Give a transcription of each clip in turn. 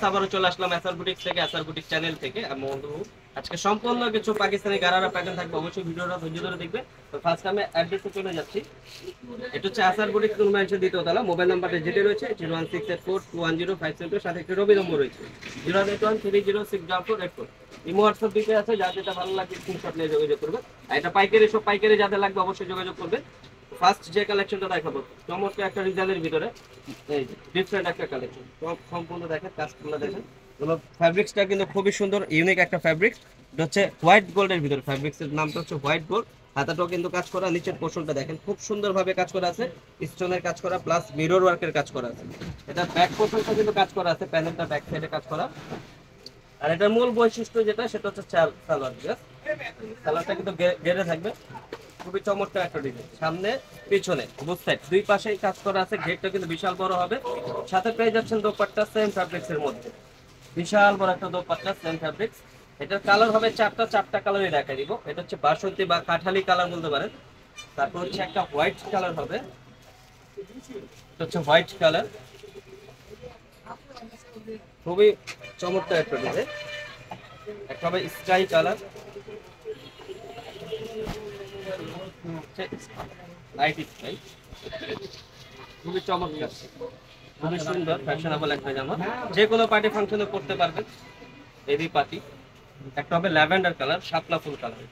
আবারও চলে আসলাম SR boutiques থেকে, এসআর বুটিক চ্যানেল থেকে। বন্ধু আজকে সম্পূর্ণ কিছু পাকিস্তানি গারারা প্যাটার্ন থাকবে, অবশ্যই ভিডিওটা ধৈর্য ধরে দেখবে। তো ফার্স্ট আমি অ্যাড্রেসে চলে যাচ্ছি। এটা হচ্ছে এসআর বুটিক নুরমাইশের দ্বিতীয় তলা। মোবাইল নাম্বারটা যেটা রয়েছে 01684210572, সাথে একটি রবি নম্বর রয়েছে 08130064484। ইমো হোয়াটসঅ্যাপ দিতে আছে, যার যেটা ভালো লাগে স্ক্রিনশট নিয়ে যোগাযোগ করবে। আর এটা পাইকারি, সব পাইকারি যাদের লাগবে অবশ্যই যোগাযোগ করবে। ফার্স্ট যে কালেকশনটা দেখাবো চমৎকার একটা ডিজাইনের ভিতরে, এই ডিফারেন্ট একটা কালেকশন, সম্পূর্ণ দেখেন, কাজগুলো দেখেন। ফ্যাব্রিক্সটা কিন্তু খুবই সুন্দর, ইউনিক একটা ফ্যাব্রিক্স। এটা হচ্ছে হোয়াইট গোল্ডের ভিতরে, ফ্যাব্রিক্সের নামটা হচ্ছে হোয়াইট গোল্ড। হাতাটাও কিন্তু কাজ করা, নিচের পোর্শনটা দেখেন খুব সুন্দরভাবে কাজ করা আছে, স্টোনের কাজ করা প্লাস মিরর ওয়ার্কের কাজ করা আছে। এটা ব্যাক পোর্শনটা কিন্তু কাজ করা আছে, প্যানেলটা ব্যাক সাইডে কাজ করা। আর এটার মূল বৈশিষ্ট্য যেটা, সেটা হচ্ছে সালোয়ার। সালোয়ারটা কিন্তু গেড়ে থাকবে, খুবই চমৎকার একটা ডিজাইন। সামনে পিছনে বুথ সাইড দুই পাশেই কাজ করা আছে, ঘেরটা কিন্তু বিশাল বড় হবে। সাথে পেয়ে যাচ্ছেন দোপাট্টা সেম ফ্যাব্রিক্স এর মধ্যে, বিশাল বড় একটা দোপাট্টা সেম ফ্যাব্রিক্স। এটার কালার হবে চারটা কালারই দেখাই দিব। এটা হচ্ছে বাসন্তী বা কাঠালি কালার বলতে পারেন। তারপর হচ্ছে একটা হোয়াইট কালার হবে, এটা হচ্ছে হোয়াইট কালার, খুবই চমৎকার একটা ডিজাইন। একটা হবে স্কাই কালার, লাইট স্কাই, খুবই চমৎকার, খুবই সুন্দর ফ্যাশনেবল একটা জামা, যে কোনো পার্টি ফাংশনে পড়তে পারবেন, বেবি পার্টি। একটা হবে ল্যাভেন্ডার কালার, শাপলা ফুল কালার,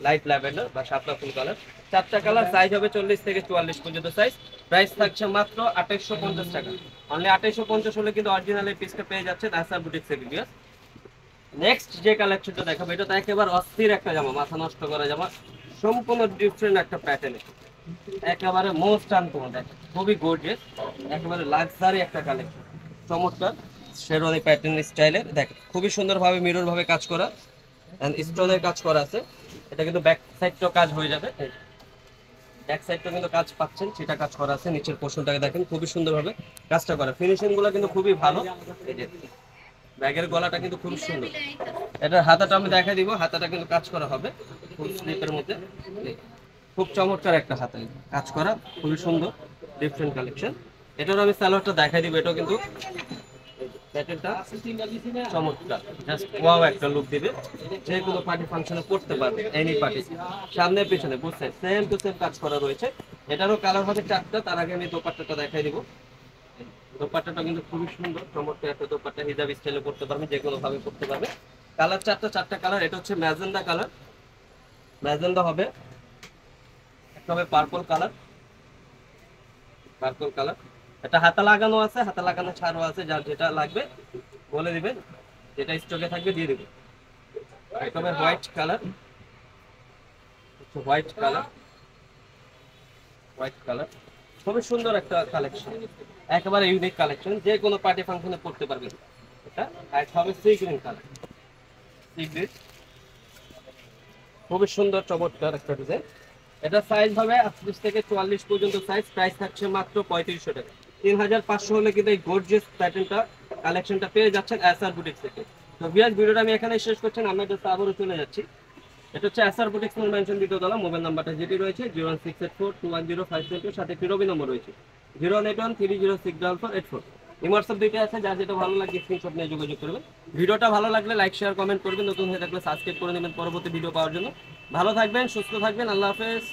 লাইট ল্যাভেন্ডার বা শাপলা ফুল কালার। চারটা কালার, সাইজ হবে 40 থেকে 44 পর্যন্ত সাইজ। প্রাইস থাকছে মাত্র 2850 টাকা। অনলি 2850 হলে কিন্তু অরিজিনাল এই পিসটা পেয়ে যাচ্ছেন এসআর বুটিক থেকে। নেক্সট যে কালেকশনটা দেখাবো, এটা তো একেবারে অস্থির একটা জামা, মাথা নষ্ট করা জামা, সম্পূর্ণ ডিফারেন্ট একটা প্যাটার্নে, একেবারে মোস্ট আনকমন, দেখেন খুবই গর্জিয়াস, একেবারে লাক্সারি একটা কালেকশন, চমৎকার শেরওয়ানি প্যাটার্ন স্টাইলের। দেখেন খুবই সুন্দরভাবে মিরর ভাবে কাজ করা, এন্ড স্টোনের কাজ করা আছে। এটা কিন্তু ব্যাক সাইডটাও কাজ হয়ে যাবে, ব্যাক সাইডটাও কিন্তু কাজ পাচ্ছেন, সেটা কাজ করা আছে। নিচের পোর্শনটাকে দেখেন খুবই সুন্দরভাবে কাজটা করা, ফিনিশিং গুলো কিন্তু খুবই ভালো। এই যে ব্যাগের গলাটা কিন্তু খুব সুন্দর। এটার হাতাটা আমি দেখাই দিব, হাতাটা কিন্তু কাজ করা হবে ফুল স্লিপের মধ্যে, খুব চমৎকার একটা হাতা কাজ করা, খুবই সুন্দর ডিফারেন্ট কালেকশন। এটার আমি সালোয়ারটা দেখাই দিব, এটাও কিন্তু প্যাটার্নটা চমৎকার, জাস্ট ওয়াও একটা লুক দিবে, যে কোনো পার্টি ফাংশনে করতে পারবে, এনি পার্টি। সামনে পিছনে বুঝছে সেম টু সেম কাজ করা রয়েছে। এটারও কালার হবে চারটা, তার আগে আমি দোপাট্টাটা দেখাই দিব। দোপাট্টাটা কিন্তু খুবই সুন্দর, চমৎকার একটা দোপাট্টা, হিজাব স্টাইলে করতে পারবে, যে কোনো ভাবে করতে পারবে। কালার চারটা কালার। এটা হচ্ছে ম্যাজেন্ডা কালার, ম্যাজেন্ডা হবে। একটা হবে পার্পল কালার, পার্পল কালার। এটা হাতা লাগানো আছে, হাতা লাগানো ছাড়ও আছে, যার যেটা লাগবে বলে দিবেন, যেটা স্টকে থাকবে দিয়ে দিবেন। একটা হবে white colour, white colour, white colour, খুবই সুন্দর একটা কালেকশন, একেবারে ইউনিক কালেকশন, যে কোনো পার্টি ফাংশনে পড়তে পারবেন। এটা একটা হবে sea green colour, sea green, খুবই সুন্দর চমৎকার একটা ডিজাইন। এটা সাইজ হবে 38 থেকে 44 পর্যন্ত সাইজ। প্রাইস থাকছে মাত্র 3500 টাকা। 3500 হলে কিন্তু এই গর্জিয়াস প্যাটার্নটা কালেকশনটা পেয়ে যাচ্ছেন এসআর বুটিক্স থেকে। তো ভিউয়ার্স, ভিডিওটা আমি এখানে শেষ করছি, আমরা জাস্ট আবারও চলে যাচ্ছি। এটা হচ্ছে এসআর বুটিক্স মেনশন দ্বিতীয় তলা। মোবাইল নাম্বারটা যেটি রয়েছে 01684210572, সাথে একটি রবি নম্বর রয়েছে 08130064484। এই হোয়াটসঅ্যাপ দিতে আছে, যার যেটা ভালো লাগে স্ক্রিনশট নিয়ে যোগাযোগ করবেন। ভিডিওটা ভালো লাগলে লাইক শেয়ার কমেন্ট করবেন, নতুন হয়ে থাকলে সাবস্ক্রাইব করে নেবেন পরবর্তী ভিডিও পাওয়ার জন্য। ভালো থাকবেন, সুস্থ থাকবেন, আল্লাহ হাফেজ।